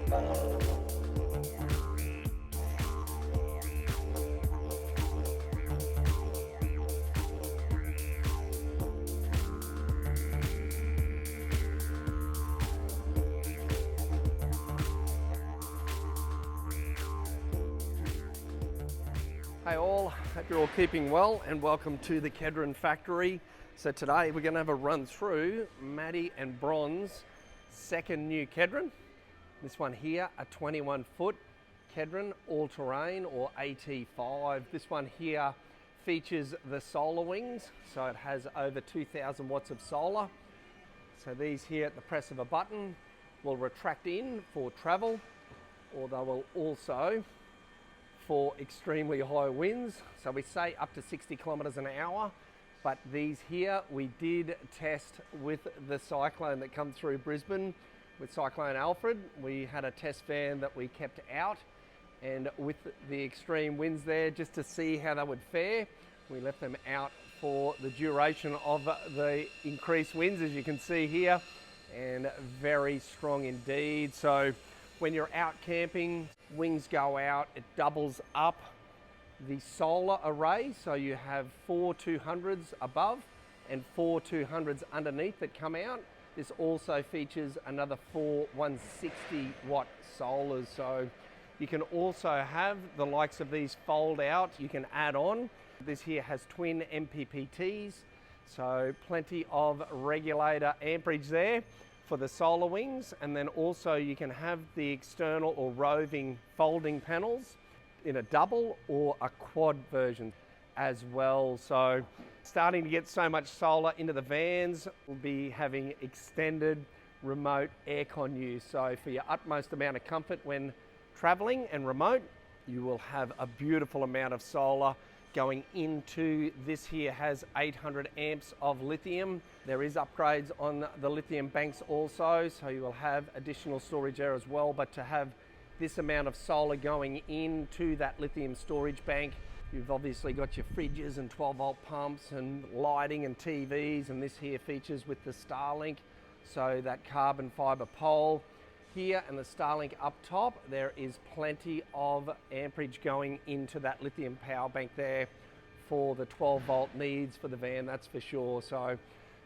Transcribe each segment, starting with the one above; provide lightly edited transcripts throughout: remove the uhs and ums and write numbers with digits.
Hey all, hope you're all keeping well and welcome to the KEDRON factory. So today we're going to have a run through Maddie and Bron's second new KEDRON. This one here, a 21 foot KEDRON all-terrain or AT5. This one here features the solar wings, so it has over 2,000 watts of solar. So these here at the press of a button will retract in for travel, or they will also for extremely high winds. So we say up to 60 kilometers an hour, but these here we did test with the cyclone that come through Brisbane with Cyclone Alfred. We had a test van that we kept out, and with the extreme winds there, just to see how they would fare, we left them out for the duration of the increased winds, as you can see here, and very strong indeed. So when you're out camping, wings go out, it doubles up the solar array. So you have 4 200s above and 4 200s underneath that come out. This also features another 4 160 watt solars. So you can also have the likes of these fold out, you can add on. This here has twin MPPTs, so plenty of regulator amperage there for the solar wings, and then also you can have the external or roving folding panels in a double or a quad version as well. So starting to get so much solar into the vans, we'll be having extended remote aircon use. So for your utmost amount of comfort when traveling and remote, you will have a beautiful amount of solar going into this here. Has 800 amps of lithium. There is upgrades on the lithium banks also, so you will have additional storage there as well. But to have this amount of solar going into that lithium storage bank, you've obviously got your fridges and 12 volt pumps and lighting and TVs, and this here features with the Starlink, so that carbon fiber pole here and the Starlink up top. There is plenty of amperage going into that lithium power bank there for the 12 volt needs for the van, that's for sure. So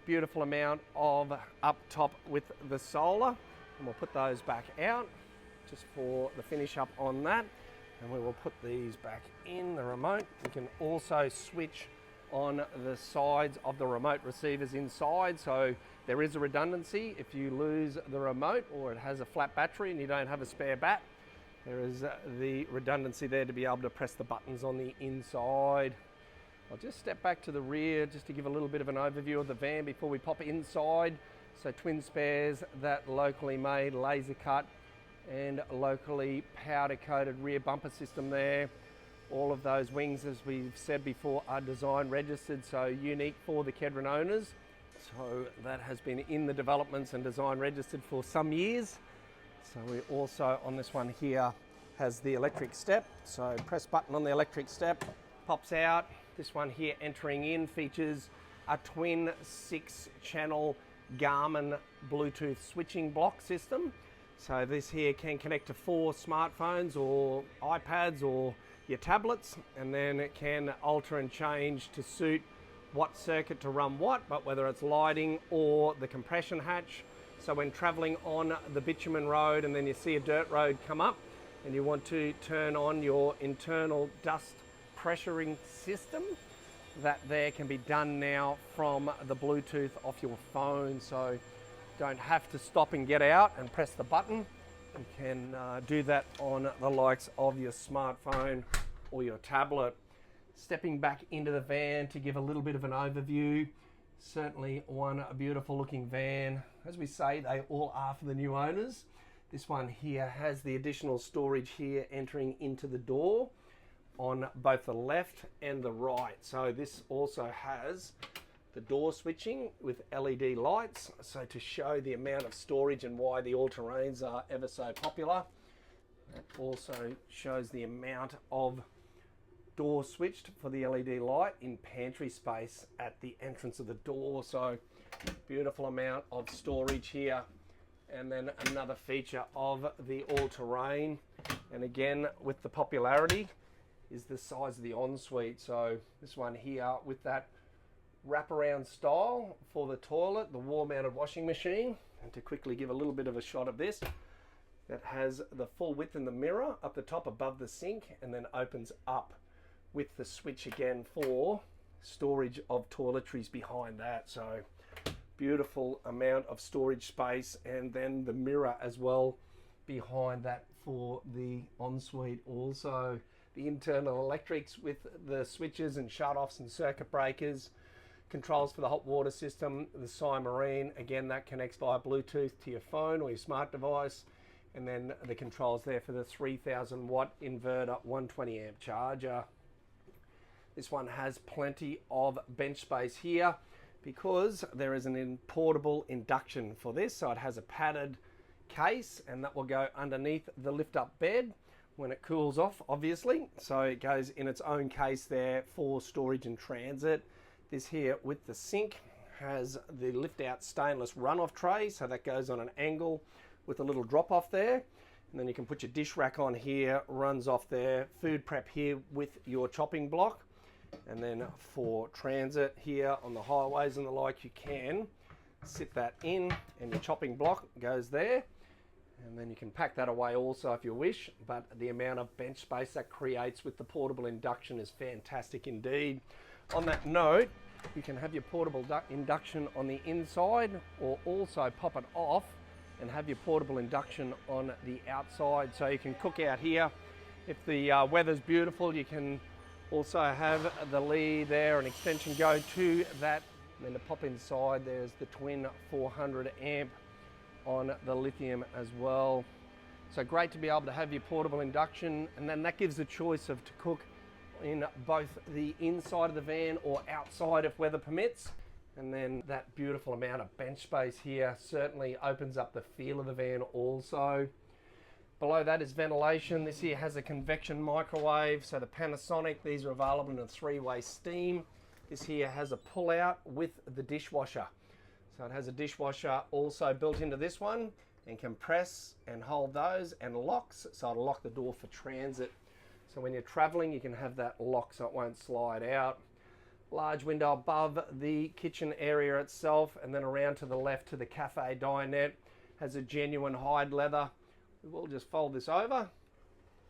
beautiful amount of up top with the solar, and we'll put those back out just for the finish up on that, and we will put these back in the remote. You can also switch on the sides of the remote receivers inside, so there is a redundancy. If you lose the remote or it has a flat battery and you don't have a spare bat, there is the redundancy there to be able to press the buttons on the inside. I'll just step back to the rear just to give a little bit of an overview of the van before we pop inside. So twin spares, that locally made laser cut and locally powder coated rear bumper system there. All of those wings, as we've said before, are design registered, so unique for the KEDRON owners. So that has been in the developments and design registered for some years. So we also, on this one here, has the electric step. So press button on the electric step, pops out. This one here entering in features a twin 6-channel GARMIN Bluetooth switching block system. So this here can connect to 4 smartphones or iPads or your tablets, and then it can alter and change to suit what circuit to run what, but whether it's lighting or the compression hatch. So when traveling on the bitumen road and then you see a dirt road come up and you want to turn on your internal dust pressuring system, that there can be done now from the Bluetooth off your phone. So don't have to stop and get out and press the button. You can do that on the likes of your smartphone or your tablet. Stepping back into the van to give a little bit of an overview. Certainly one beautiful looking van. As we say, they all are for the new owners. This one here has the additional storage here entering into the door on both the left and the right. So this also has the door switching with LED lights, so to show the amount of storage and why the all-terrains are ever so popular. It also shows the amount of door switched for the LED light in pantry space at the entrance of the door. So beautiful amount of storage here And then another feature of the all-terrain, and again with the popularity, is the size of the ensuite. So this one here with that wraparound style for the toilet, the wall-mounted washing machine. And to quickly give a little bit of a shot of this, that has the full width in the mirror up the top above the sink, and then opens up with the switch again for storage of toiletries behind that. So beautiful amount of storage space, and then the mirror as well behind that for the ensuite. Also the internal electrics with the switches and shut-offs and circuit breakers, controls for the hot water system, the Marine, again that connects via Bluetooth to your phone or your smart device, and then the controls there for the 3000 watt inverter 120 amp charger. This one has plenty of bench space here because there is an portable induction for this. So it has a padded case, and that will go underneath the lift up bed when it cools off, obviously. So it goes in its own case there for storage and transit. This here with the sink has the lift out stainless runoff tray, so that goes on an angle with a little drop off there. And then you can put your dish rack on here, runs off there, food prep here with your chopping block. And then for transit here on the highways and the like, you can sit that in, and your chopping block goes there. And then you can pack that away also if you wish, but the amount of bench space that creates with the portable induction is fantastic indeed. On that note, you can have your portable induction on the inside, or also pop it off and have your portable induction on the outside. So you can cook out here. If the weather's beautiful, you can also have the lead there, an extension go to that, and then to pop inside, there's the twin 400 amp on the lithium as well. So great to be able to have your portable induction, and then that gives the choice of to cook in both the inside of the van or outside if weather permits. And then that beautiful amount of bench space here certainly opens up the feel of the van also. Below that is ventilation. This here has a convection microwave, so the Panasonic, these are available in a 3-way steam. This here has a pull out with the dishwasher. So it has a dishwasher also built into this one, and can press and hold those, and locks, so it'll lock the door for transit. So when you're traveling, you can have that lock so it won't slide out. Large window above the kitchen area itself, and then around to the left to the cafe dinette. Has a genuine hide leather. We'll just fold this over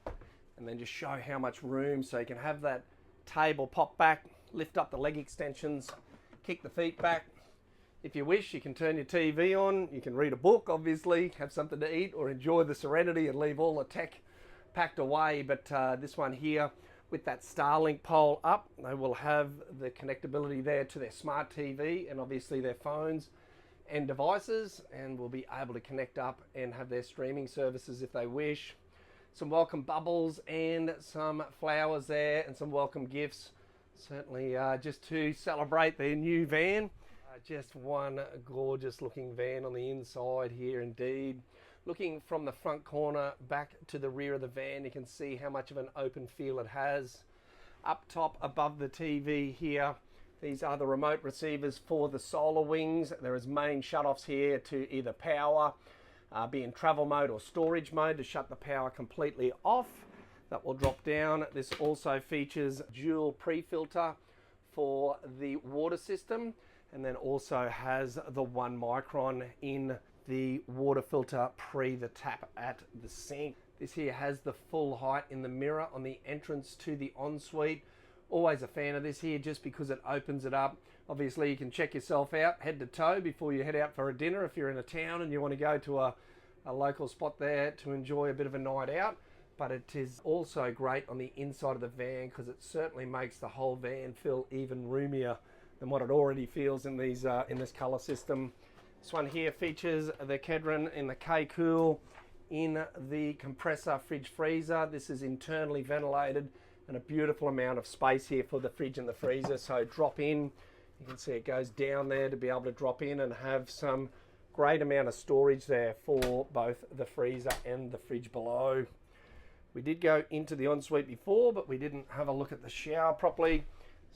and then just show how much room, so you can have that table pop back, lift up the leg extensions, kick the feet back. If you wish, you can turn your TV on, you can read a book, obviously, have something to eat, or enjoy the serenity and leave all the tech packed away. But this one here with that Starlink pole up, they will have the connectability there to their smart TV and obviously their phones and devices, and will be able to connect up and have their streaming services if they wish. Some welcome bubbles and some flowers there, and some welcome gifts, certainly just to celebrate their new van. Just one gorgeous looking van on the inside here indeed. Looking from the front corner back to the rear of the van, you can see how much of an open feel it has. Up top above the TV here, these are the remote receivers for the solar wings. There is main shutoffs here to either power, be in travel mode or storage mode to shut the power completely off. That will drop down. This also features dual pre-filter for the water system, and then also has the 1 micron in the water filter pre the tap at the sink. This here has the full height in the mirror on the entrance to the ensuite. Always a fan of this here just because it opens it up. Obviously you can check yourself out head to toe before you head out for a dinner if you're in a town and you want to go to a local spot there to enjoy a bit of a night out. But it is also great on the inside of the van because it certainly makes the whole van feel even roomier than what it already feels in these in this color system. This one here features the KEDRON in the K-Cool in the compressor fridge freezer. This is internally ventilated, and a beautiful amount of space here for the fridge and the freezer. So drop in, you can see it goes down there to be able to drop in and have some great amount of storage there for both the freezer and the fridge below. We did go into the ensuite before, but we didn't have a look at the shower properly.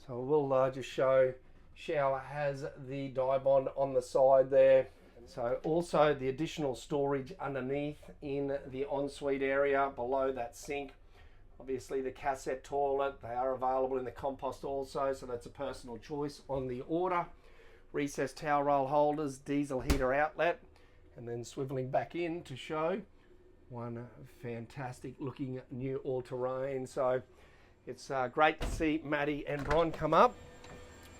So we'll just show shower has the dye bond on the side there, and So also the additional storage underneath in the ensuite area below that sink. Obviously the cassette toilet, they are available in the compost also, so that's a personal choice on the order. Recessed towel roll holders, diesel heater outlet, and then swiveling back in to show one fantastic looking new all-terrain. So it's great to see Maddie and Bron come up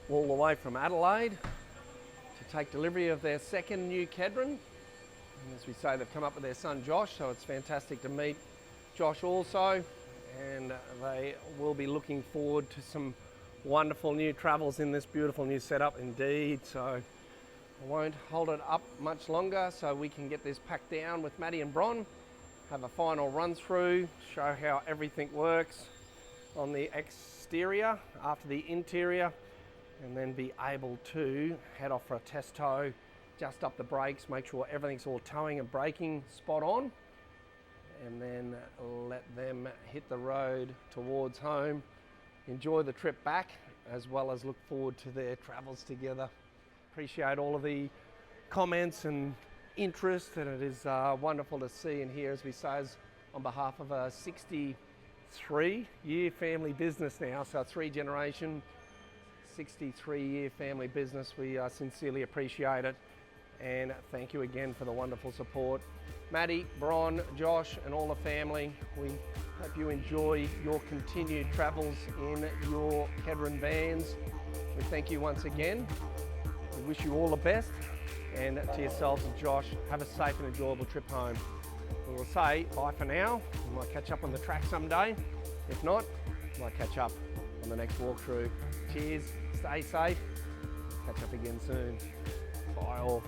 all the way from Adelaide to take delivery of their second new KEDRON. And as we say, they've come up with their son Josh, so it's fantastic to meet Josh also, and they will be looking forward to some wonderful new travels in this beautiful new setup indeed. So I won't hold it up much longer so we can get this packed down with Maddie and Bron, have a final run through, show how everything works on the exterior after the interior, and then be able to head off for a test tow, just up the brakes, make sure everything's all towing and braking spot on, and then let them hit the road towards home, enjoy the trip back, as well as look forward to their travels together. Appreciate all of the comments and interest, and it is wonderful to see and hear, as we say, on behalf of a 63-year family business now, so 3-generation, 63-year family business. We sincerely appreciate it, and thank you again for the wonderful support. Maddie, Bron, Josh, and all the family, we hope you enjoy your continued travels in your KEDRON vans. We thank you once again. We wish you all the best, and to yourselves and Josh, have a safe and enjoyable trip home. We will say bye for now. We might catch up on the track someday. If not, we might catch up on the next walkthrough. Cheers, stay safe, catch up again soon. Bye all.